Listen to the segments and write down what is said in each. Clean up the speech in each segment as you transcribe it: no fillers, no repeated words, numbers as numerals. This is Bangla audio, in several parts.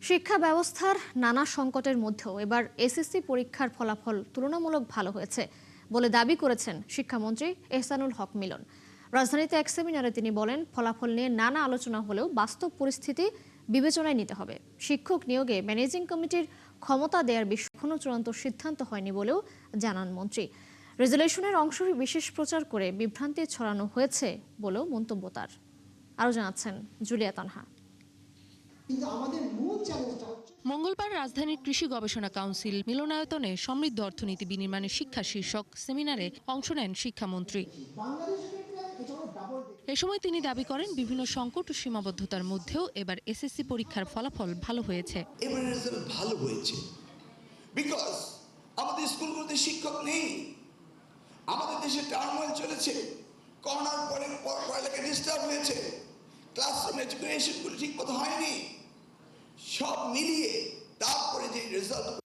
শিক্ষা ব্যবস্থার নানা সংকটের মধ্যেও এবার এসএসসি পরীক্ষার ফলাফল তুলনামূলক ভালো হয়েছে বলে দাবি করেছেন শিক্ষামন্ত্রী এহসানুল হক মিলন। রাজধানীতে এক সেমিনারে তিনি বলেন, ফলাফল নিয়ে নানা আলোচনা হলেও বাস্তব পরিস্থিতি বিবেচনায় নিতে হবে। শিক্ষক নিয়োগে ম্যানেজিং কমিটির ক্ষমতা দেওয়ার বিষয়ে এখনো চূড়ান্ত সিদ্ধান্ত হয়নি বলেও জানান মন্ত্রী। রেজুলেশনের অংশ বিশেষ প্রচার করে বিভ্রান্তি ছড়ানো হয়েছে বলেও মন্তব্য তার। আরও জানাচ্ছেন জুলিয়া তানহা। মঙ্গলবার রাজধানীর কৃষি গবেষণা কাউন্সিল মিলনায়তনে সমৃদ্ধ অর্থনীতি বিনির্মাণের শিক্ষা শীর্ষক সেমিনারে অংশ নেন শিক্ষামন্ত্রী। এ সময় তিনি দাবি করেন, বিভিন্ন সংকট ও সীমাবদ্ধতার মধ্যেও এবার এসএসসি পরীক্ষার ফলাফল ভালো হয়েছে। এবারে রেজাল্ট ভালো হয়েছে বিকজ আমাদের স্কুলগুলোতে শিক্ষক নেই, আমাদের দেশে টার্মোয়েল চলেছে, করোনার পরে পড়ালেখা ডিস্টার্ব হয়েছে, ক্লাসরুম এডুকেশনগুলো ঠিক মতো হয়নি, সব মিলিয়ে তারপরে যে result,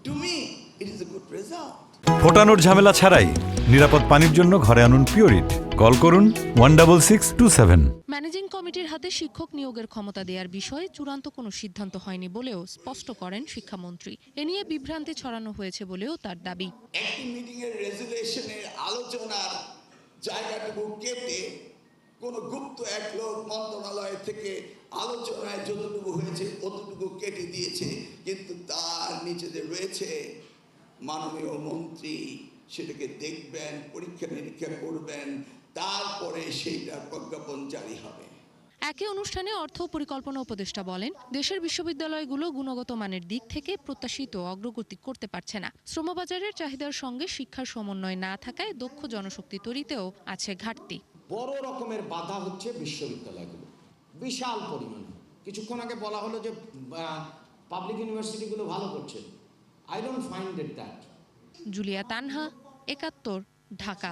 to me it is a good result. ফোটানোর ঝামেলা ছাড়াই নিরাপদ পানির জন্য ঘরে আনুন পিওরিট। কল করুন 16627। ম্যানেজিং কমিটির হাতে শিক্ষক নিয়োগের ক্ষমতা দেওয়ার বিষয়ে চূড়ান্ত কোনো সিদ্ধান্ত হয়নি বলেও স্পষ্ট করেন শিক্ষামন্ত্রী। এ নিয়ে বিভ্রান্তি ছড়ানো হয়েছে বলেও তার দাবি। একটি মিটিং এর রেজুলেশনের আলোচনার জায়গাটুকু কেটে কোন গুপ্ত এক লোক মন্ত্রণালয় থেকে আলোচনায় যতটুকু হয়েছে অতটুকু কেটে দিয়েছে, কিন্তু তার নিচে যে রয়েছে মাননীয় মন্ত্রী সেটাকে দেখবেন, পরীক্ষা নিরীক্ষা করবেন, তারপরে সেইটার প্রজ্ঞাপন জারি হবে। একই অনুষ্ঠানে অর্থ পরিকল্পনা উপদেষ্টা বলেন, দেশের বিশ্ববিদ্যালয়গুলো গুণগত মানের দিক থেকে প্রত্যাশিত অগ্রগতি করতে পারছে না। শ্রমবাজারের চাহিদার সঙ্গে শিক্ষার সমন্বয় না থাকায় দক্ষ জনশক্তি তৈরিতেও আছে ঘাটতি। বড় রকমের বাধা হচ্ছে বিশ্ববিদ্যালয়গুলো, বিশাল পরিমাণে। কিছুক্ষণ আগে বলা হলো যে পাবলিক ইউনিভার্সিটিগুলো ভালো করছে। I don't find it that. Julia Tanha, ৭১, Dhaka.